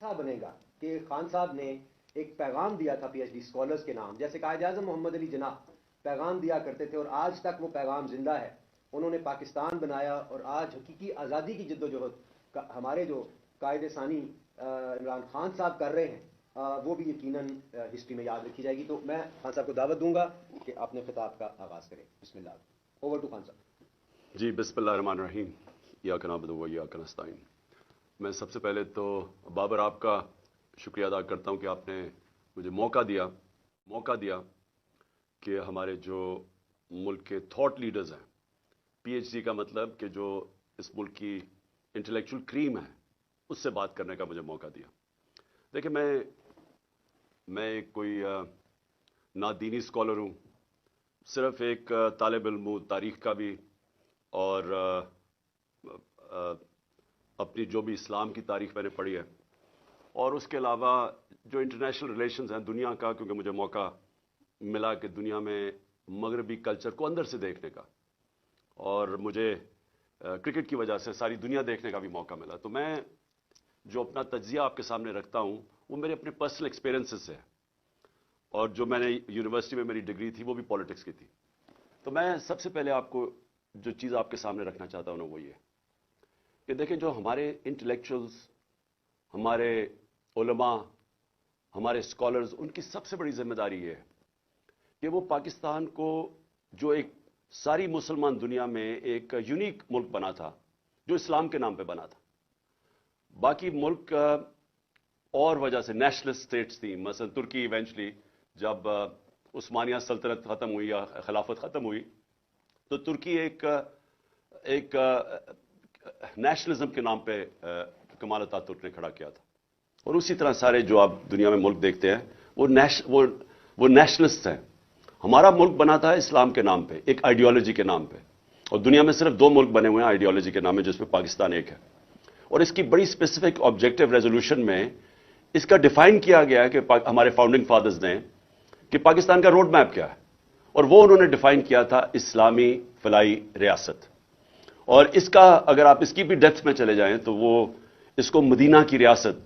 ایسا بنے گا کہ خان صاحب نے ایک پیغام دیا تھا پی ایچ ڈی اسکالرس کے نام، جیسے قائد اعظم محمد علی جناح پیغام دیا کرتے تھے اور آج تک وہ پیغام زندہ ہے. انہوں نے پاکستان بنایا اور آج حقیقی آزادی کی جد و جہد ہمارے جو قائد ثانی عمران خان صاحب کر رہے ہیں وہ بھی یقیناً ہسٹری میں یاد رکھی جائے گی. تو میں خان صاحب کو دعوت دوں گا کہ اپنے خطاب کا آغاز کریں. بسم اللہ. اوور ٹو خان صاحب. جی بسم اللہ الرحمن الرحیم. ایاک نعبد و ایاک نستعین. میں سب سے پہلے تو بابر آپ کا شکریہ ادا کرتا ہوں کہ آپ نے مجھے موقع دیا کہ ہمارے جو ملک کے تھاٹ لیڈرز ہیں، پی ایچ ڈی کا مطلب کہ جو اس ملک کی انٹلیکچوئل کریم ہے، اس سے بات کرنے کا مجھے موقع دیا. دیکھیں میں کوئی نہ دینی اسکالر ہوں، صرف ایک طالب علم ہوں تاریخ کا بھی، اور اپنی جو بھی اسلام کی تاریخ میں نے پڑھی ہے، اور اس کے علاوہ جو انٹرنیشنل ریلیشنز ہیں دنیا کا، کیونکہ مجھے موقع ملا کہ دنیا میں مغربی کلچر کو اندر سے دیکھنے کا، اور مجھے کرکٹ کی وجہ سے ساری دنیا دیکھنے کا بھی موقع ملا. تو میں جو اپنا تجزیہ آپ کے سامنے رکھتا ہوں وہ میرے اپنے پرسنل ایکسپیرینسز سے ہے، اور جو میں نے یونیورسٹی میں میری ڈگری تھی وہ بھی پالیٹکس کی تھی. تو میں سب سے پہلے آپ کو جو چیز آپ کے سامنے رکھنا چاہتا ہوں وہ یہ کہ دیکھیں جو ہمارے انٹلیکچوئلز، ہمارے علماء، ہمارے اسکالرز، ان کی سب سے بڑی ذمہ داری یہ ہے کہ وہ پاکستان کو جو ایک ساری مسلمان دنیا میں ایک یونیک ملک بنا تھا، جو اسلام کے نام پہ بنا تھا. باقی ملک اور وجہ سے نیشنلسٹ اسٹیٹس تھیں. مثلا ترکی ایونچولی جب عثمانیہ سلطنت ختم ہوئی یا خلافت ختم ہوئی تو ترکی ایک نیشنلزم کے نام پہ کمال اتاترک نے کھڑا کیا تھا. اور اسی طرح سارے جو آپ دنیا میں ملک دیکھتے ہیں وہ نیشنلسٹ ہیں. ہمارا ملک بنا تھا اسلام کے نام پہ، ایک آئیڈیالوجی کے نام پہ، اور دنیا میں صرف 2 ملک بنے ہوئے ہیں آئیڈیالوجی کے نام میں، جس میں پاکستان ایک ہے. اور اس کی بڑی اسپیسیفک آبجیکٹو ریزولوشن میں اس کا ڈیفائن کیا گیا ہے کہ ہمارے فاؤنڈنگ فادرز نے کہ پاکستان کا روڈ میپ کیا ہے، اور وہ انہوں نے ڈیفائن کیا تھا اسلامی فلاحی ریاست. اور اس کا اگر آپ اس کی بھی ڈیپتھ میں چلے جائیں تو وہ اس کو مدینہ کی ریاست،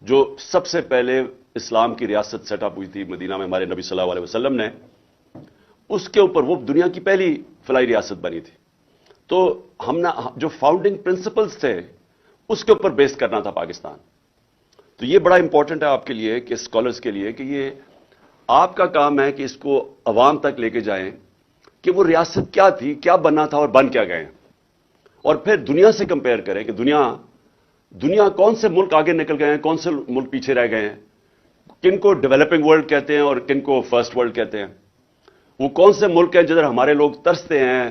جو سب سے پہلے اسلام کی ریاست سیٹ اپ ہوئی تھی مدینہ میں ہمارے نبی صلی اللہ علیہ وسلم نے، اس کے اوپر وہ دنیا کی پہلی فلاحی ریاست بنی تھی. تو ہم نے جو فاؤنڈنگ پرنسپلز تھے اس کے اوپر بیس کرنا تھا پاکستان. تو یہ بڑا امپورٹنٹ ہے آپ کے لیے کہ اسکالرز کے لیے کہ یہ آپ کا کام ہے کہ اس کو عوام تک لے کے جائیں کہ وہ ریاست کیا تھی، کیا بننا تھا اور بن کیا گئے، اور پھر دنیا سے کمپیئر کریں کہ دنیا کون سے ملک آگے نکل گئے ہیں، کون سے ملک پیچھے رہ گئے ہیں، کن کو ڈیولپنگ ورلڈ کہتے ہیں اور کن کو فرسٹ ورلڈ کہتے ہیں. وہ کون سے ملک ہیں جدھر ہمارے لوگ ترستے ہیں،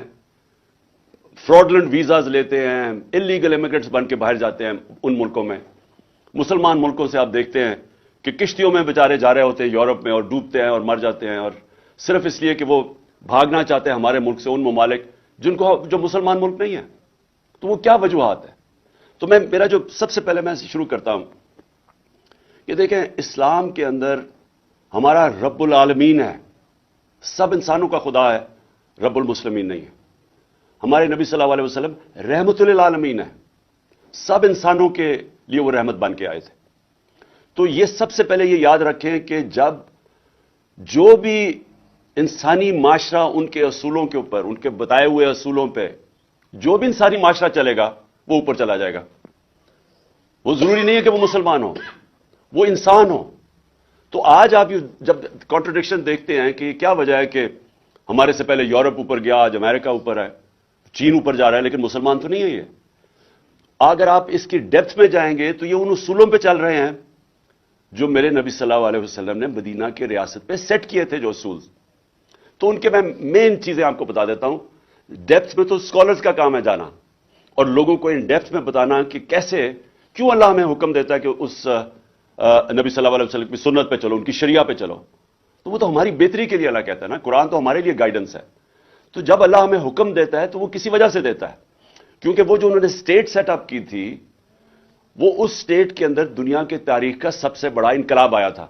فراڈلنٹ ویزاز لیتے ہیں، انلیگل امیگرنٹس بن کے باہر جاتے ہیں ان ملکوں میں. مسلمان ملکوں سے آپ دیکھتے ہیں کہ کشتیوں میں بیچارے جا رہے ہوتے ہیں یورپ میں اور ڈوبتے ہیں اور مر جاتے ہیں، اور صرف اس لیے کہ وہ بھاگنا چاہتے ہیں ہمارے ملک سے ان ممالک جو مسلمان ملک نہیں ہیں. تو وہ کیا وجوہات ہیں؟ تو میرا جو سب سے پہلے میں شروع کرتا ہوں کہ دیکھیں اسلام کے اندر ہمارا رب العالمین ہے، سب انسانوں کا خدا ہے، رب المسلمین نہیں ہے. ہمارے نبی صلی اللہ علیہ وسلم رحمت للعالمین ہے، سب انسانوں کے لیے وہ رحمت بن کے آئے تھے. تو یہ سب سے پہلے یہ یاد رکھیں کہ جب جو بھی انسانی معاشرہ ان کے اصولوں کے اوپر، ان کے بتائے ہوئے اصولوں پہ جو بھی انسانی معاشرہ چلے گا وہ اوپر چلا جائے گا. وہ ضروری نہیں ہے کہ وہ مسلمان ہو، وہ انسان ہو. تو آج آپ جب کانٹرڈکشن دیکھتے ہیں کہ کیا وجہ ہے کہ ہمارے سے پہلے یورپ اوپر گیا، آج امریکہ اوپر ہے، چین اوپر جا رہا ہے، لیکن مسلمان تو نہیں ہے یہ. اگر آپ اس کی ڈیپتھ میں جائیں گے تو یہ ان اصولوں پہ چل رہے ہیں جو میرے نبی صلی اللہ علیہ وسلم نے مدینہ کے ریاست پہ سیٹ کیے تھے، جو اصول. تو ان کے میں مین چیزیں آپ کو بتا دیتا ہوں. ڈیپتھ میں تو اسکالرز کا کام ہے جانا اور لوگوں کو ان ڈیپتھ میں بتانا کہ کیسے، کیوں اللہ ہمیں حکم دیتا ہے کہ اس نبی صلی اللہ علیہ وسلم کی سنت پہ چلو، ان کی شریعہ پہ چلو. تو وہ تو ہماری بہتری کے لیے اللہ کہتا ہے نا، قرآن تو ہمارے لیے گائیڈنس ہے. تو جب اللہ ہمیں حکم دیتا ہے تو وہ کسی وجہ سے دیتا ہے، کیونکہ وہ جو انہوں نے اسٹیٹ سیٹ اپ کی تھی وہ اس اسٹیٹ کے اندر دنیا کے تاریخ کا سب سے بڑا انقلاب آیا تھا.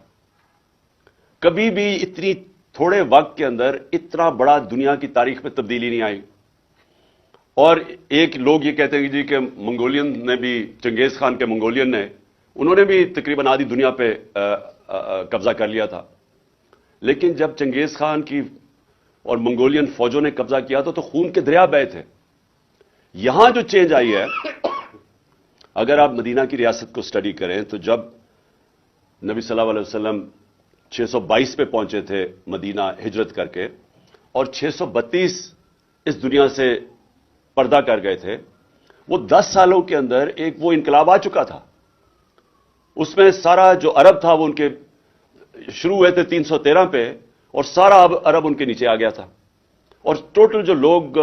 کبھی بھی اتنی تھوڑے وقت کے اندر اتنا بڑا دنیا کی تاریخ میں تبدیلی نہیں آئی. اور ایک لوگ یہ کہتے ہیں جی کہ منگولین نے بھی، چنگیز خان کے منگولین نے انہوں نے بھی تقریباً آدھی دنیا پہ قبضہ کر لیا تھا، لیکن جب چنگیز خان کی اور منگولین فوجوں نے قبضہ کیا تو خون کے دریا بہے تھے. یہاں جو چینج آئی ہے، اگر آپ مدینہ کی ریاست کو سٹڈی کریں تو جب نبی صلی اللہ علیہ وسلم 622 پہ پہنچے تھے مدینہ ہجرت کر کے، اور 632 اس دنیا سے پردہ کر گئے تھے، وہ 10 سالوں کے اندر ایک وہ انقلاب آ چکا تھا. اس میں سارا جو عرب تھا وہ ان کے شروع ہوئے تھے 313 پہ، اور سارا عرب ان کے نیچے آ گیا تھا. اور ٹوٹل جو لوگ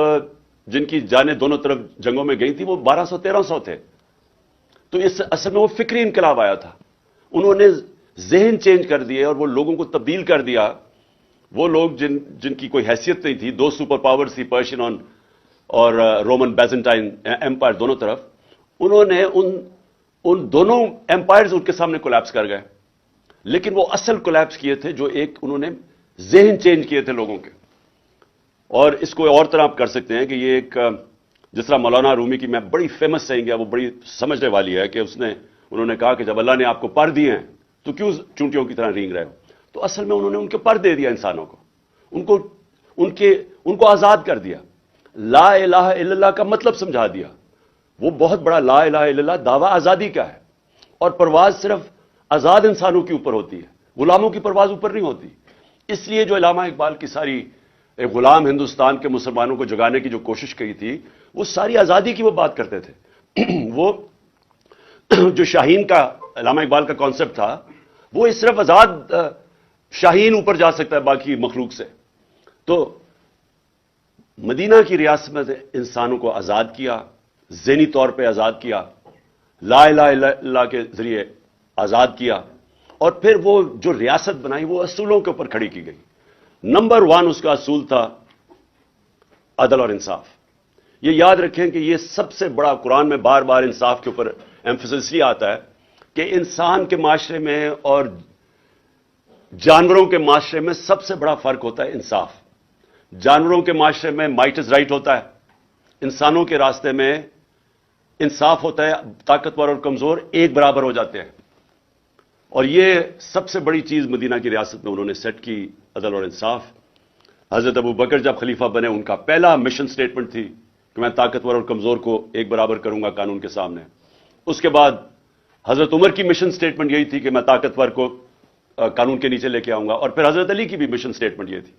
جن کی جانیں دونوں طرف جنگوں میں گئی تھی وہ 1200-1300 تھے. تو اس اصل میں وہ فکری انقلاب آیا تھا. انہوں نے ذہن چینج کر دیے اور وہ لوگوں کو تبدیل کر دیا. وہ لوگ جن کی کوئی حیثیت نہیں تھی، دو سپر پاورز تھی، پرشین اور رومن بیزنٹائن ایمپائر دونوں طرف، انہوں نے ان دونوں ایمپائرز ان کے سامنے کولیپس کر گئے. لیکن وہ اصل کولیپس کیے تھے جو ایک انہوں نے ذہن چینج کیے تھے لوگوں کے. اور اس کو اور طرح آپ کر سکتے ہیں کہ یہ ایک، جس طرح مولانا رومی کی میں بڑی فیمس سینگ ہے، وہ بڑی سمجھنے والی ہے، کہ انہوں نے کہا کہ جب اللہ نے آپ کو پر دیے ہیں تو کیوں چونٹیوں کی طرح رینگ رہے ہو. تو اصل میں انہوں نے ان کے پر دے دیا انسانوں کو، ان کو آزاد کر دیا. لا الہ الا اللہ کا مطلب سمجھا دیا. وہ بہت بڑا لا الہ الا اللہ دعویٰ آزادی کا ہے، اور پرواز صرف آزاد انسانوں کے اوپر ہوتی ہے، غلاموں کی پرواز اوپر نہیں ہوتی. اس لیے جو علامہ اقبال کی ساری غلام ہندوستان کے مسلمانوں کو جگانے کی جو کوشش کی تھی، وہ ساری آزادی کی وہ بات کرتے تھے. وہ جو شاہین کا علامہ اقبال کا کانسیپٹ تھا، وہ صرف آزاد شاہین اوپر جا سکتا ہے باقی مخلوق سے. تو مدینہ کی ریاست میں انسانوں کو آزاد کیا، ذہنی طور پہ آزاد کیا، لا الہ الا اللہ کے ذریعے آزاد کیا، اور پھر وہ جو ریاست بنائی وہ اصولوں کے اوپر کھڑی کی گئی. نمبر 1 اس کا اصول تھا عدل اور انصاف. یہ یاد رکھیں کہ یہ سب سے بڑا، قرآن میں بار بار انصاف کے اوپر ایمفسس یہ آتا ہے کہ انسان کے معاشرے میں اور جانوروں کے معاشرے میں سب سے بڑا فرق ہوتا ہے انصاف. جانوروں کے معاشرے میں مائٹ از رائٹ ہوتا ہے، انسانوں کے راستے میں انصاف ہوتا ہے، طاقتور اور کمزور ایک برابر ہو جاتے ہیں. اور یہ سب سے بڑی چیز مدینہ کی ریاست میں انہوں نے سیٹ کی، عدل اور انصاف. حضرت ابو بکر جب خلیفہ بنے، ان کا پہلا مشن سٹیٹمنٹ تھی کہ میں طاقتور اور کمزور کو ایک برابر کروں گا قانون کے سامنے. اس کے بعد حضرت عمر کی مشن سٹیٹمنٹ یہی تھی کہ میں طاقتور کو قانون کے نیچے لے کے آؤں گا، اور پھر حضرت علی کی بھی مشن سٹیٹمنٹ یہ تھی.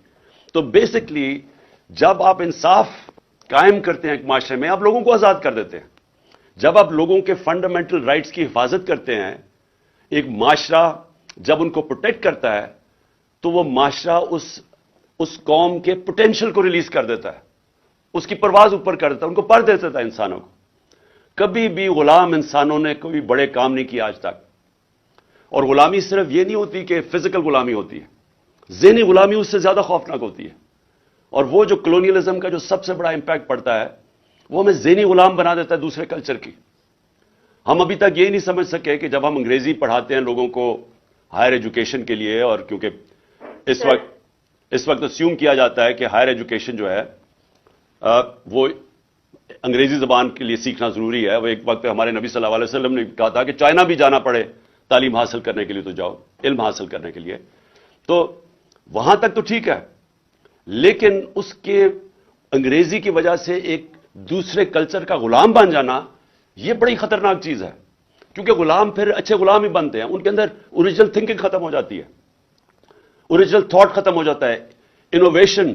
تو بیسکلی جب آپ انصاف قائم کرتے ہیں ایک معاشرے میں، آپ لوگوں کو آزاد کر دیتے ہیں. جب آپ لوگوں کے فنڈامنٹل رائٹس کی حفاظت کرتے ہیں، ایک معاشرہ جب ان کو پروٹیکٹ کرتا ہے تو وہ معاشرہ اس قوم کے پوٹینشیل کو ریلیز کر دیتا ہے، اس کی پرواز اوپر کر دیتا ہے، ان کو پر دے دیتا ہے انسانوں کو. کبھی بھی غلام انسانوں نے کوئی بڑے کام نہیں کیا آج تک. اور غلامی صرف یہ نہیں ہوتی کہ فزیکل غلامی ہوتی ہے، ذہنی غلامی اس سے زیادہ خوفناک ہوتی ہے. اور وہ جو کلونیلزم کا جو سب سے بڑا امپیکٹ پڑتا ہے، وہ ہمیں ذہنی غلام بنا دیتا ہے دوسرے کلچر کی. ہم ابھی تک یہ نہیں سمجھ سکے کہ جب ہم انگریزی پڑھاتے ہیں لوگوں کو ہائر ایجوکیشن کے لیے، اور کیونکہ اس وقت اسیوم کیا جاتا ہے کہ ہائر ایجوکیشن جو ہے وہ انگریزی زبان کے لیے سیکھنا ضروری ہے. وہ ایک وقت ہمارے نبی صلی اللہ علیہ وسلم نے کہا تھا کہ چائنا بھی جانا پڑے تعلیم حاصل کرنے کے لیے تو جاؤ، علم حاصل کرنے کے لیے. تو وہاں تک تو ٹھیک ہے، لیکن اس کے انگریزی کی وجہ سے ایک دوسرے کلچر کا غلام بن جانا، یہ بڑی خطرناک چیز ہے. کیونکہ غلام پھر اچھے غلام ہی بنتے ہیں، ان کے اندر اوریجنل تھنکنگ ختم ہو جاتی ہے، اوریجنل تھاٹ ختم ہو جاتا ہے، انوویشن،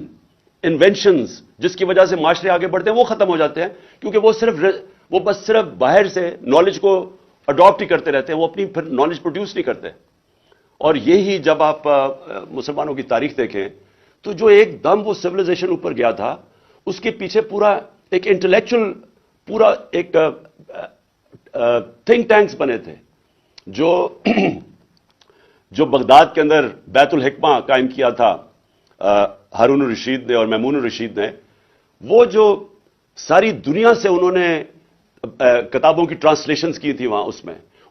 انوینشنز جس کی وجہ سے معاشرے آگے بڑھتے ہیں وہ ختم ہو جاتے ہیں. کیونکہ وہ بس صرف باہر سے نالج کو اڈاپٹ ہی کرتے رہتے ہیں، وہ اپنی پھر نالج پروڈیوس نہیں کرتے. اور یہی جب آپ مسلمانوں کی تاریخ دیکھیں تو جو ایک دم وہ سویلائزیشن اوپر گیا تھا، اس کے پیچھے پورا ایک انٹلیکچوئل، پورا ایک تھنک ٹینکس بنے تھے جو بغداد کے اندر بیت الحکمہ قائم کیا تھا ہارون الرشید نے اور میمون الرشید نے. وہ جو ساری دنیا سے انہوں نے کتابوں کی ٹرانسلیشنز کی تھی وہاں،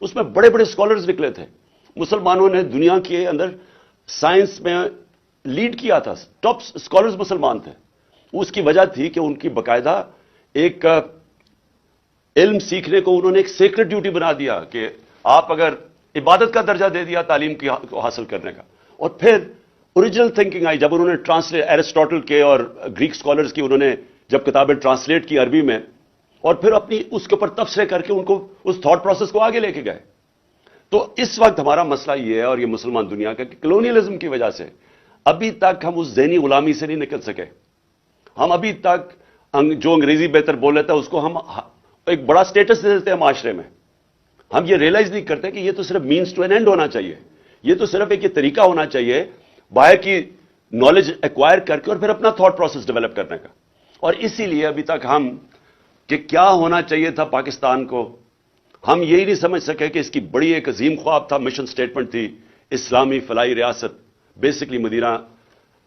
اس میں بڑے بڑے اسکالرز نکلے تھے. مسلمانوں نے دنیا کے اندر سائنس میں لیڈ کیا تھا، ٹاپ اسکالرز مسلمان تھے. اس کی وجہ تھی کہ ان کی باقاعدہ ایک علم سیکھنے کو انہوں نے ایک سیکرڈ ڈیوٹی بنا دیا کہ آپ اگر عبادت کا درجہ دے دیا تعلیم کو حاصل کرنے کا، اور پھر اوریجنل تھنکنگ آئی جب انہوں نے ٹرانسلیٹ ایرسٹوٹل کے اور گریک اسکالرز کی انہوں نے جب کتابیں ٹرانسلیٹ کی عربی میں، اور پھر اپنی اس کے اوپر تبصرے کر کے ان کو اس تھاٹ پروسیس کو آگے لے کے گئے. تو اس وقت ہمارا مسئلہ یہ ہے، اور یہ مسلمان دنیا کا، کہ کلونیلزم کی وجہ سے ابھی تک ہم اس ذہنی غلامی سے نہیں نکل سکے. ہم ابھی تک جو انگریزی بہتر بول لیتا ہے اس کو ہم ایک بڑا سٹیٹس دے دیتے ہیں معاشرے میں. ہم یہ ریئلائز نہیں کرتے کہ یہ تو صرف مینس ٹو این اینڈ ہونا چاہیے. یہ تو صرف ایک یہ طریقہ ہونا چاہیے باہر کی نالج ایکوائر کر کے اور پھر اپنا تھاٹ پروسیس ڈیولپ کرنے کا. اور اسی لیے ابھی تک ہم کہ کیا ہونا چاہیے تھا پاکستان کو، ہم یہی نہیں سمجھ سکے کہ اس کی بڑی ایک عظیم خواب تھا، مشن سٹیٹمنٹ تھی، اسلامی فلاحی ریاست، بیسکلی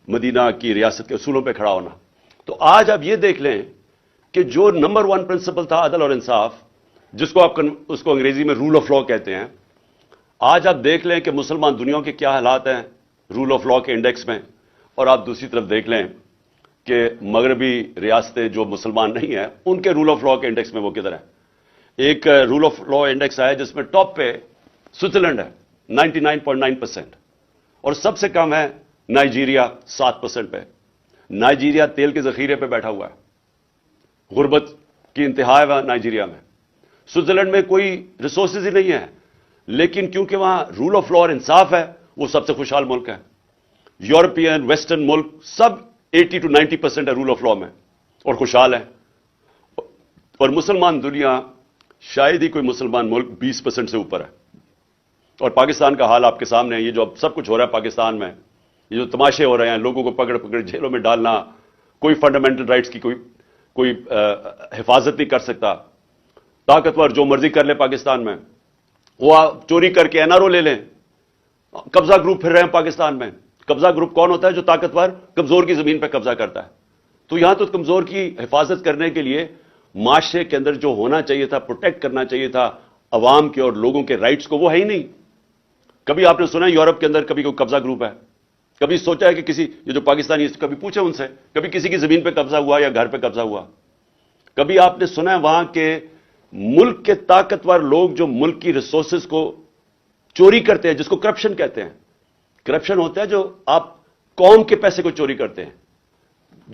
مدینہ کی ریاست کے اصولوں پہ کھڑا ہونا. تو آج آپ یہ دیکھ لیں کہ جو نمبر 1 پرنسپل تھا عدل اور انصاف، جس کو آپ اس کو انگریزی میں رول آف لا کہتے ہیں، آج آپ دیکھ لیں کہ مسلمان دنیا کے کیا حالات ہیں رول آف لا کے انڈیکس میں. اور آپ دوسری طرف دیکھ لیں کہ مغربی ریاستیں جو مسلمان نہیں ہیں ان کے رول آف لا کے انڈیکس میں وہ کدھر ہیں. ایک رول آف لا انڈیکس ہے جس میں ٹاپ پہ سوئٹزرلینڈ ہے 99.9%، اور سب سے کم ہے نائجیریا 7% پہ. نائجیریا تیل کے ذخیرے پہ بیٹھا ہوا ہے، غربت کی انتہا ہے وہاں نائجیریا میں. سوئٹزرلینڈ میں کوئی ریسورسز ہی نہیں ہے، لیکن کیونکہ وہاں رول آف لا اور انصاف ہے وہ سب سے خوشحال ملک ہے. یورپین ویسٹرن ملک سب 80 to 90% ہے رول آف لا میں اور خوشحال ہے. اور مسلمان دنیا شاید ہی کوئی مسلمان ملک 20% سے اوپر ہے. اور پاکستان کا حال آپ کے سامنے ہے. یہ جو اب سب کچھ ہو رہا ہے پاکستان میں، یہ جو تماشے ہو رہے ہیں، لوگوں کو پکڑ جیلوں میں ڈالنا، کوئی فنڈامنٹل رائٹس کی کوئی حفاظت نہیں کر سکتا. طاقتور جو مرضی کر لے پاکستان میں، وہ چوری کر کے NRO لے لیں. قبضہ گروپ پھر رہے ہیں پاکستان میں. قبضہ گروپ کون ہوتا ہے؟ جو طاقتور کمزور کی زمین پہ قبضہ کرتا ہے. تو یہاں تو کمزور کی حفاظت کرنے کے لیے معاشرے کے اندر جو ہونا چاہیے تھا، پروٹیکٹ کرنا چاہیے تھا عوام کے اور لوگوں کے رائٹس کو، وہ ہے ہی نہیں. کبھی آپ نے سنا ہے یورپ کے اندر کبھی کوئی قبضہ گروپ ہے؟ کبھی سوچا ہے کہ کسی یہ جو پاکستانی کبھی پوچھے ان سے کبھی کسی کی زمین پہ قبضہ ہوا یا گھر پہ قبضہ ہوا؟ کبھی آپ نے سنا ہے وہاں کے ملک کے طاقتور لوگ جو ملک کی ریسورسز کو چوری کرتے ہیں، جس کو کرپشن کہتے ہیں؟ کرپشن ہوتا ہے جو آپ قوم کے پیسے کو چوری کرتے ہیں،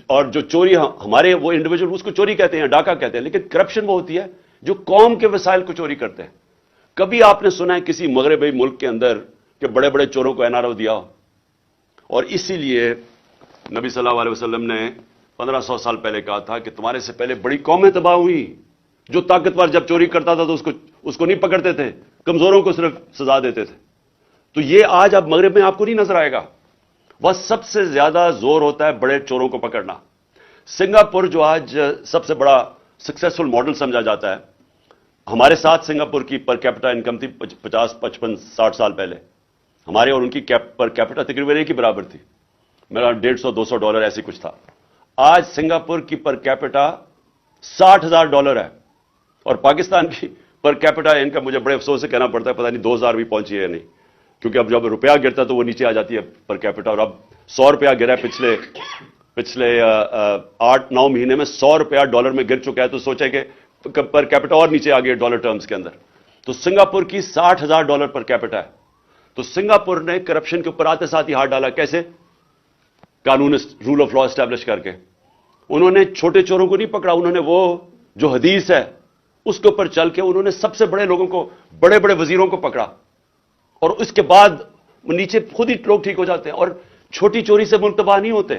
اور جو چوری ہمارے وہ انڈیویجول اس کو چوری کہتے ہیں، ڈاکہ کہتے ہیں، لیکن کرپشن وہ ہوتی ہے جو قوم کے وسائل کو چوری کرتے ہیں. کبھی آپ نے سنا ہے کسی مغربی ملک کے اندر کہ بڑے بڑے چوروں کو NRO دیا ہو؟ اور اسی لیے نبی صلی اللہ علیہ وسلم نے 1500 سال پہلے کہا تھا کہ تمہارے سے پہلے بڑی قومیں تباہ ہوئی. جو طاقتور جب چوری کرتا تھا تو اس کو نہیں پکڑتے تھے، کمزوروں کو صرف سزا دیتے تھے. تو یہ آج اب مغرب میں آپ کو نہیں نظر آئے گا. وہ سب سے زیادہ زور ہوتا ہے بڑے چوروں کو پکڑنا. سنگاپور جو آج سب سے بڑا سکسیسفل ماڈل سمجھا جاتا ہے، ہمارے ساتھ سنگاپور کی پر کیپٹا انکم تھی 50 55 60 سال پہلے. ہمارے اور ان کی پر کیپٹا تقریباً ایک ہی برابر تھی، میرا $150-200 ایسی کچھ تھا. آج سنگاپور کی پر کیپٹا $60,000 ہے، اور پاکستان کی پر کیپٹا انکم مجھے بڑے افسوس سے کہنا پڑتا ہے پتہ نہیں 2000 بھی پہنچی ہے یا نہیں، کیونکہ اب جب روپیہ گرتا تو وہ نیچے آ جاتی ہے پر کیپٹا. اور اب $100 گرا ہے پچھلے 8-9 مہینے میں $100 ڈالر میں گر چکا ہے. تو سوچے کہ پر کیپٹا اور نیچے آ گئی ڈالر ٹرمز کے اندر. تو سنگاپور کی $60,000 پر کیپٹا ہے. تو سنگاپور نے کرپشن کے اوپر آتے ساتھ ہی ہاتھ ڈالا. کیسے؟ قانون رول آف لا اسٹیبلش کر کے. انہوں نے چھوٹے چوروں کو نہیں پکڑا، انہوں نے وہ جو حدیث ہے اس کے اوپر چل کے انہوں نے سب سے بڑے لوگوں کو، بڑے بڑے وزیروں کو پکڑا، اور اس کے بعد نیچے خود ہی لوگ ٹھیک ہو جاتے ہیں. اور چھوٹی چوری سے ملک تباہ نہیں ہوتے.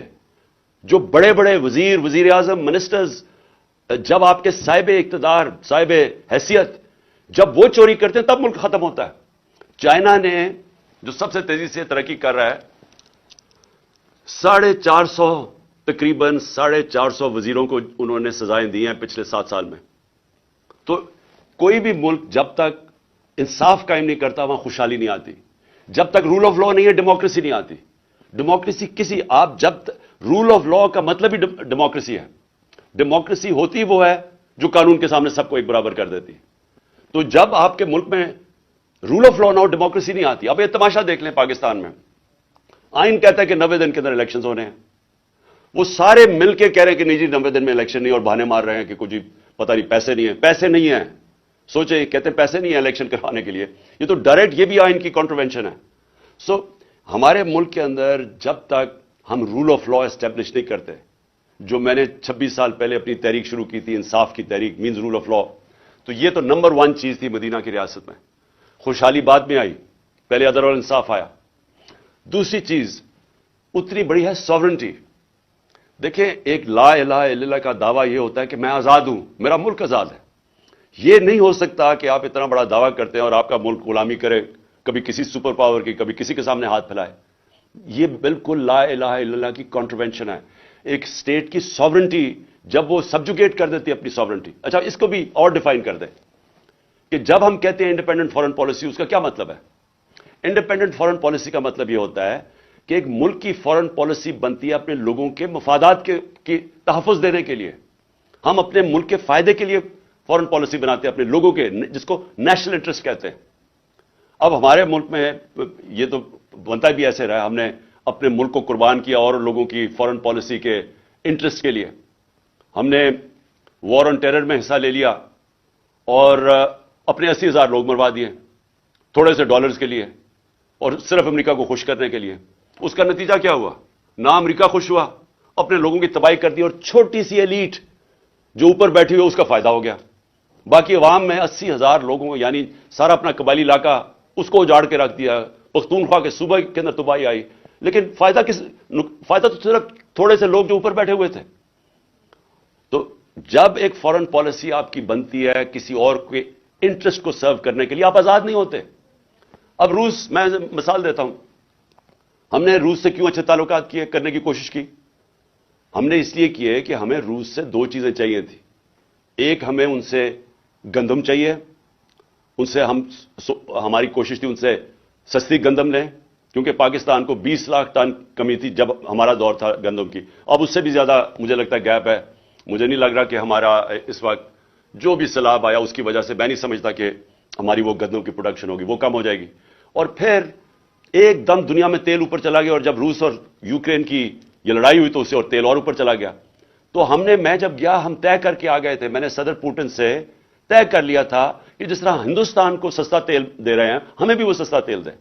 جو بڑے بڑے وزیر اعظم، منسٹرز، جب آپ کے صاحب اقتدار، صاحب حیثیت جب وہ چوری کرتے ہیں تب ملک ختم ہوتا ہے. چائنا نے جو سب سے تیزی سے ترقی کر رہا ہے، 450 تقریباً 450 وزیروں کو انہوں نے سزائیں دی ہیں پچھلے 7 سال میں. تو کوئی بھی ملک جب تک انصاف قائم نہیں کرتا وہاں خوشحالی نہیں آتی. جب تک رول آف لا نہیں ہے ڈیموکریسی نہیں آتی. ڈیموکریسی آپ جب رول آف لا کا مطلب ہی ڈیموکریسی ہے. ڈیموکریسی ہوتی وہ ہے جو قانون کے سامنے سب کو ایک برابر کر دیتی. تو جب آپ کے ملک میں رول آف لا نہ ہو ڈیموکریسی نہیں آتی. اب یہ تماشا دیکھ لیں پاکستان میں، آئین کہتا ہے کہ 90 دن کے اندر الیکشنز ہونے ہیں. وہ سارے مل کے کہہ رہے ہیں کہ نہیں جی 90 دن میں الیکشن نہیں، اور بہانے مار رہے ہیں کہ کچھ پتہ نہیں پیسے نہیں ہیں. پیسے نہیں ہیں. سوچے کہتے ہیں پیسے نہیں ہیں الیکشن کروانے کے لیے, یہ تو ڈائریکٹ یہ بھی آئین کی کانٹروینشن ہے. سو ہمارے ملک کے اندر جب تک ہم رول آف لا اسٹیبلش نہیں کرتے, جو میں نے 26 سال پہلے اپنی تحریک شروع کی تھی, انصاف کی تحریک مینز رول آف لا, تو یہ تو نمبر 1 چیز تھی مدینہ کی ریاست میں. خوشحالی بعد میں آئی, پہلے عدل اور انصاف آیا. دوسری چیز اتنی بڑی ہے ساورنٹی. دیکھیں ایک لا الہ الا اللہ کا دعویٰ یہ ہوتا ہے کہ میں آزاد ہوں, میرا ملک آزاد ہے. یہ نہیں ہو سکتا کہ آپ اتنا بڑا دعویٰ کرتے ہیں اور آپ کا ملک غلامی کرے, کبھی کسی سپر پاور کی, کبھی کسی کے سامنے ہاتھ پھیلائے. یہ بالکل لا الہ الا اللہ کی کانٹروینشن ہے. ایک اسٹیٹ کی ساورنٹی جب وہ سبجوگیٹ کر دیتی ہے اپنی ساورنٹی. اچھا اس کو بھی اور ڈیفائن کر دیں کہ جب ہم کہتے ہیں انڈیپینڈنٹ فارن پالیسی, اس کا کیا مطلب ہے؟ انڈیپینڈنٹ فارن پالیسی کا مطلب یہ ہوتا ہے کہ ایک ملک کی فارن پالیسی بنتی ہے اپنے لوگوں کے مفادات کی تحفظ دینے کے لیے. ہم اپنے ملک کے فائدے کے لیے فارن پالیسی بناتے ہیں اپنے لوگوں کے, جس کو نیشنل انٹرسٹ کہتے ہیں. اب ہمارے ملک میں یہ تو بنتا بھی ایسے رہا, ہم نے اپنے ملک کو قربان کیا اور لوگوں کی فارن پالیسی کے انٹرسٹ کے لیے. ہم نے وار آن ٹیرر میں حصہ لے لیا اور اپنے 80,000 لوگ مروا دیے تھوڑے سے ڈالرز کے لیے, اور صرف امریکہ کو خوش کرنے کے لیے. اس کا نتیجہ کیا ہوا؟ نہ امریکہ خوش ہوا, اپنے لوگوں کی تباہی کر دی, اور چھوٹی سی ایلیٹ جو اوپر بیٹھی ہوئی اس کا فائدہ ہو گیا. باقی عوام میں 80,000 لوگوں کو, یعنی سارا اپنا قبائلی علاقہ اس کو اجاڑ کے رکھ دیا. پختونخوا کے صوبہ کے اندر تباہی آئی, لیکن فائدہ تو صرف تھوڑے سے لوگ جو اوپر بیٹھے ہوئے تھے. تو جب ایک فارن پالیسی آپ کی بنتی ہے کسی اور کے انٹرسٹ کو سرو کرنے کے لیے, آپ آزاد نہیں ہوتے. اب روس, میں مثال دیتا ہوں, ہم نے روس سے کیوں اچھے تعلقات کرنے کی کوشش کی؟ ہم نے اس لیے کیے کہ ہمیں روس سے 2 چیزیں چاہیے تھی. ایک, ہمیں ان سے گندم چاہیے, ان سے ہماری کوشش تھی ان سے سستی گندم لیں, کیونکہ پاکستان کو 20 لاکھ ٹن کمی تھی جب ہمارا دور تھا گندم کی. اب اس سے بھی زیادہ مجھے لگتا ہے گیپ ہے. مجھے نہیں لگ رہا کہ ہمارا اس وقت جو بھی سیلاب آیا اس کی وجہ سے, میں نہیں سمجھتا کہ ہماری وہ گندم کی پروڈکشن ہوگی, وہ کم ہو جائے گی. اور پھر ایک دم دنیا میں تیل اوپر چلا گیا, اور جب روس اور یوکرین کی یہ لڑائی ہوئی تو اس سے اور تیل اور اوپر چلا گیا. تو ہم نے, میں جب گیا, ہم طے کر کے آ گئے تھے, میں نے صدر پوٹن سے طے کر لیا تھا کہ جس طرح ہندوستان کو سستا تیل دے رہے ہیں, ہمیں بھی وہ سستا تیل دیں.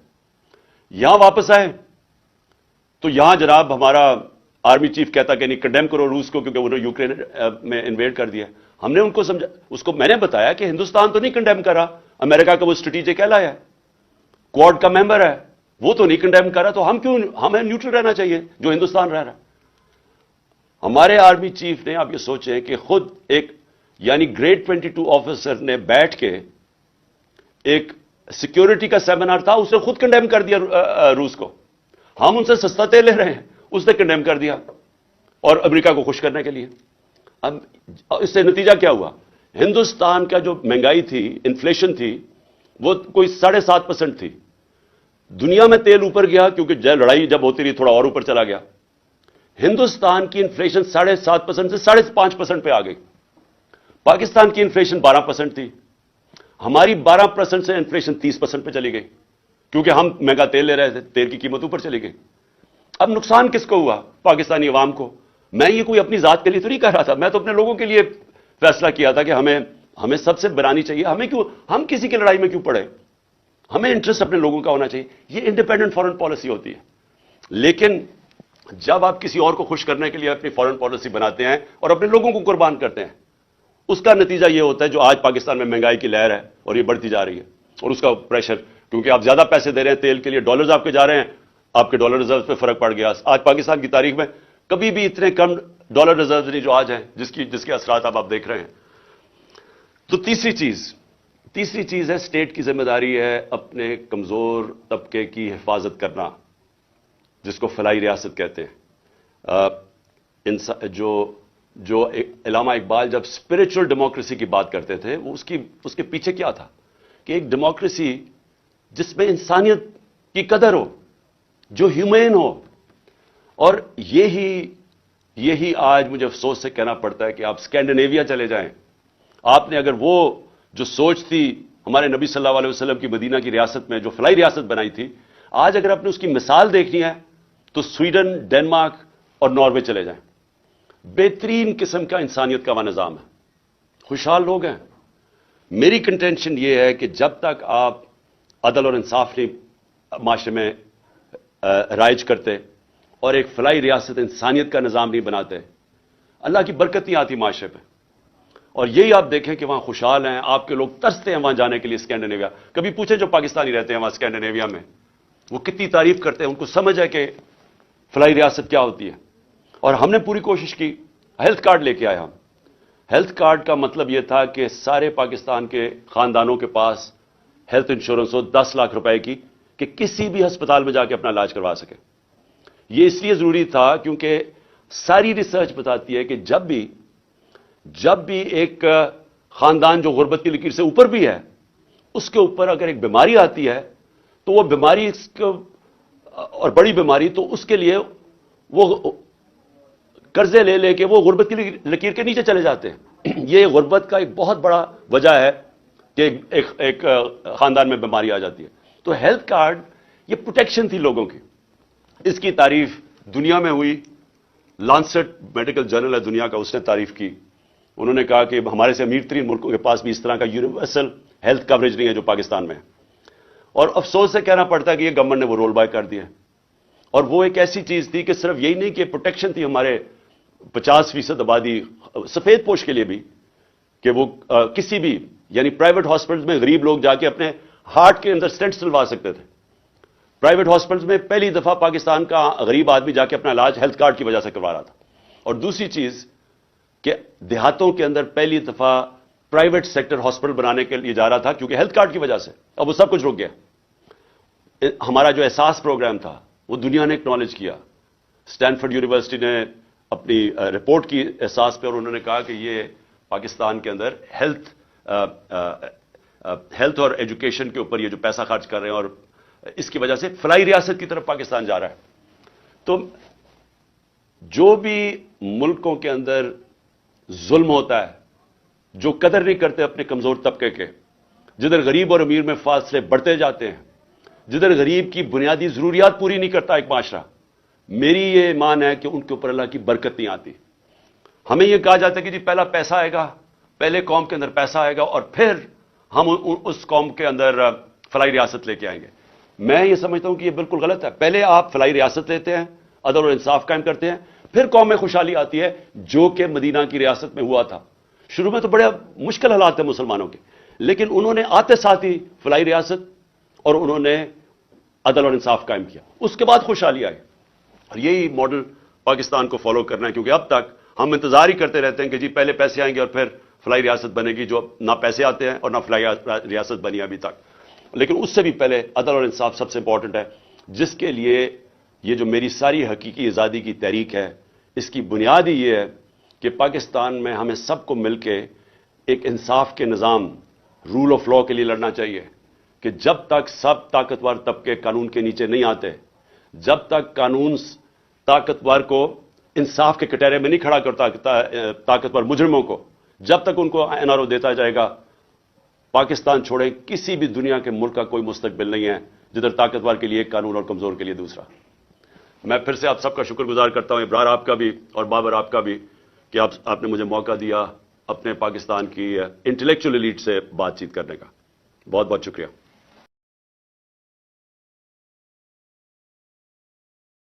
یہاں واپس آئے تو یہاں جناب ہمارا آرمی چیف کہتا کہ نہیں, کنڈیم کرو روس کو کیونکہ انہوں نے یوکرین میں انویڈ کر دیا. ہم نے ان کو سمجھا, اس کو میں نے بتایا کہ ہندوستان تو نہیں کنڈیم کر رہا, امریکہ کا وہ اسٹریٹجک ایلائی ہے, کوڈ کا ممبر ہے, وہ تو نہیں کنڈیم کر رہا, تو ہمیں نیوٹرل رہنا چاہیے جو ہندوستان رہ رہا. ہمارے آرمی چیف نے, آپ یہ سوچیں کہ خود ایک یعنی گریڈ 22 آفیسر نے بیٹھ کے, ایک سیکیورٹی کا سیمینار تھا, اس نے خود کنڈیم کر دیا روس کو. ہم ان سے سستا تیل لے رہے ہیں, اس نے کنڈیم کر دیا, اور امریکہ کو خوش کرنے کے لیے. اب اس سے نتیجہ کیا ہوا؟ ہندوستان کا جو مہنگائی تھی, انفلیشن تھی, وہ کوئی 7.5% تھی. دنیا میں تیل اوپر گیا کیونکہ لڑائی جب ہوتی رہی تھوڑا اور اوپر چلا گیا. ہندوستان کی انفلیشن 7.5% سے 5.5% پہ آ گئی. پاکستان کی انفلیشن 12% تھی, ہماری 12% سے انفلیشن 30% پہ چلی گئی, کیونکہ ہم مہنگا تیل لے رہے تھے, تیل کی قیمت اوپر چلی گئی. اب نقصان کس کو ہوا؟ پاکستانی عوام کو. میں یہ کوئی اپنی ذات کے لیے تو نہیں کہہ رہا تھا, میں تو اپنے لوگوں کے لیے فیصلہ کیا تھا کہ ہمیں سب سے بنانی چاہیے. ہم کسی کی لڑائی میں کیوں پڑے؟ ہمیں انٹرسٹ اپنے لوگوں کا ہونا چاہیے. یہ انڈیپینڈنٹ فارن پالیسی ہوتی ہے. لیکن جب آپ کسی اور کو خوش کرنے کے لیے اپنی فارن پالیسی بناتے ہیں اور اپنے لوگوں کو قربان کرتے ہیں, اس کا نتیجہ یہ ہوتا ہے جو آج پاکستان میں مہنگائی کی لہر ہے اور یہ بڑھتی جا رہی ہے, اور اس کا پریشر, کیونکہ آپ زیادہ پیسے دے رہے ہیں تیل کے لیے, ڈالرز آپ کے جا رہے ہیں, آپ کے ڈالر ریزرو پہ فرق پڑ گیا. آج پاکستان کی تاریخ میں کبھی بھی اتنے کم ڈالر ریزرو نہیں جو آج ہیں, جس کے اثرات آپ دیکھ رہے ہیں. تو تیسری چیز ہے, اسٹیٹ کی ذمہ داری ہے اپنے کمزور طبقے کی حفاظت کرنا, جس کو فلاحی ریاست کہتے ہیں. جو علامہ اقبال جب اسپرچل ڈیموکریسی کی بات کرتے تھے, وہ اس کے پیچھے کیا تھا کہ ایک ڈیموکریسی جس میں انسانیت کی قدر ہو, جو ہیومین ہو. اور یہی آج مجھے افسوس سے کہنا پڑتا ہے کہ آپ اسکینڈینیویا چلے جائیں, آپ نے اگر وہ جو سوچ تھی ہمارے نبی صلی اللہ علیہ وسلم کی مدینہ کی ریاست میں جو فلاحی ریاست بنائی تھی, آج اگر آپ نے اس کی مثال دیکھنی ہے تو سویڈن, ڈنمارک اور ناروے چلے جائیں. بہترین قسم کا انسانیت کا وہ نظام ہے, خوشحال لوگ ہیں. میری کنٹینشن یہ ہے کہ جب تک آپ عدل اور انصاف نہیں معاشرے میں رائج کرتے اور ایک فلاحی ریاست انسانیت کا نظام نہیں بناتے، اللہ کی برکت نہیں آتی معاشرے پہ. اور یہی آپ دیکھیں کہ وہاں خوشحال ہیں، آپ کے لوگ ترستے ہیں وہاں جانے کے لیے اسکینڈینیویا. کبھی پوچھیں جو پاکستانی رہتے ہیں وہاں اسکینڈینیویا میں، وہ کتنی تعریف کرتے ہیں، ان کو سمجھ ہے کہ فلاحی ریاست کیا ہوتی ہے. اور ہم نے پوری کوشش کی، ہیلتھ کارڈ لے کے آئے ہم. ہیلتھ کارڈ کا مطلب یہ تھا کہ سارے پاکستان کے خاندانوں کے پاس ہیلتھ انشورنس ہو 10 لاکھ روپے کی، کہ کسی بھی ہسپتال میں جا کے اپنا علاج کروا سکے. یہ اس لیے ضروری تھا کیونکہ ساری ریسرچ بتاتی ہے کہ جب بھی ایک خاندان جو غربت کی لکیر سے اوپر بھی ہے، اس کے اوپر اگر ایک بیماری آتی ہے تو وہ بیماری اور بڑی بیماری، تو اس کے لیے وہ قرضے لے کے وہ غربت کی لکیر کے نیچے چلے جاتے ہیں. یہ غربت کا ایک بہت بڑا وجہ ہے کہ ایک خاندان میں بیماری آ جاتی ہے. تو ہیلتھ کارڈ یہ پروٹیکشن تھی لوگوں کی. اس کی تعریف دنیا میں ہوئی. لانسٹ میڈیکل جرنل ہے دنیا کا، اس نے تعریف کی. انہوں نے کہا کہ ہمارے سے امیر ترین ملکوں کے پاس بھی اس طرح کا یونیورسل ہیلتھ کوریج نہیں ہے جو پاکستان میں ہے. اور افسوس سے کہنا پڑتا ہے کہ یہ گورنمنٹ نے وہ رول بیک کر دیا. اور وہ ایک ایسی چیز تھی کہ صرف یہی نہیں کہ پروٹیکشن تھی ہمارے 50% آبادی سفید پوش کے لیے بھی، کہ وہ کسی بھی یعنی پرائیویٹ ہاسپٹلز میں غریب لوگ جا کے اپنے ہارٹ کے اندر سٹینٹ ڈلوا سکتے تھے. پرائیویٹ ہاسپٹلز میں پہلی دفعہ پاکستان کا غریب آدمی جا کے اپنا علاج ہیلتھ کارڈ کی وجہ سے کروا رہا تھا. اور دوسری چیز کہ دیہاتوں کے اندر پہلی دفعہ پرائیویٹ سیکٹر ہاسپٹل بنانے کے لیے جا رہا تھا کیونکہ ہیلتھ کارڈ کی وجہ سے. اب وہ سب کچھ رک گیا. ہمارا جو احساس پروگرام تھا وہ دنیا نے ایکنالج کیا. اسٹینفورڈ یونیورسٹی نے اپنی رپورٹ کی احساس پہ، اور انہوں نے کہا کہ یہ پاکستان کے اندر ہیلتھ اور ایجوکیشن کے اوپر یہ جو پیسہ خرچ کر رہے ہیں، اور اس کی وجہ سے فلاحی ریاست کی طرف پاکستان جا رہا ہے. تو جو بھی ملکوں کے اندر ظلم ہوتا ہے، جو قدر نہیں کرتے اپنے کمزور طبقے کے، جدھر غریب اور امیر میں فاصلے بڑھتے جاتے ہیں، جدھر غریب کی بنیادی ضروریات پوری نہیں کرتا ایک معاشرہ، میری یہ ایمان ہے کہ ان کے اوپر اللہ کی برکت نہیں آتی. ہمیں یہ کہا جاتا ہے کہ جی پہلا پیسہ آئے گا، پہلے قوم کے اندر پیسہ آئے گا اور پھر ہم اس قوم کے اندر فلاحی ریاست لے کے آئیں گے. میں یہ سمجھتا ہوں کہ یہ بالکل غلط ہے. پہلے آپ فلاحی ریاست لیتے ہیں، عدل اور انصاف قائم کرتے ہیں، پھر قوم میں خوشحالی آتی ہے، جو کہ مدینہ کی ریاست میں ہوا تھا. شروع میں تو بڑے مشکل حالات تھے مسلمانوں کے، لیکن انہوں نے آتے ساتھ ہی فلاحی ریاست اور انہوں نے عدل اور انصاف قائم کیا. اس کے بعد خوشحالی آئی. اور یہی ماڈل پاکستان کو فالو کرنا ہے، کیونکہ اب تک ہم انتظار ہی کرتے رہتے ہیں کہ جی پہلے پیسے آئیں گے اور پھر فلاحی ریاست بنے گی، جو نہ پیسے آتے ہیں اور نہ فلاحی ریاست بنی ابھی تک. لیکن اس سے بھی پہلے عدل اور انصاف سب سے امپورٹنٹ ہے، جس کے لیے یہ جو میری ساری حقیقی آزادی کی تحریک ہے، اس کی بنیاد ہی یہ ہے کہ پاکستان میں ہمیں سب کو مل کے ایک انصاف کے نظام، رول آف لا کے لیے لڑنا چاہیے. کہ جب تک سب طاقتور طبقے قانون کے نیچے نہیں آتے، جب تک قانون طاقتور کو انصاف کے کٹہرے میں نہیں کھڑا کرتا، طاقتور مجرموں کو، جب تک ان کو این آر او دیتا جائے گا، پاکستان چھوڑیں کسی بھی دنیا کے ملک کا کوئی مستقبل نہیں ہے جدھر طاقتور کے لیے ایک قانون اور کمزور کے لیے دوسرا. میں پھر سے آپ سب کا شکر گزار کرتا ہوں، ابرار آپ کا بھی اور بابر آپ کا بھی، کہ آپ نے مجھے موقع دیا اپنے پاکستان کی انٹلیکچوئل ایلیٹ سے بات چیت کرنے کا. بہت بہت شکریہ.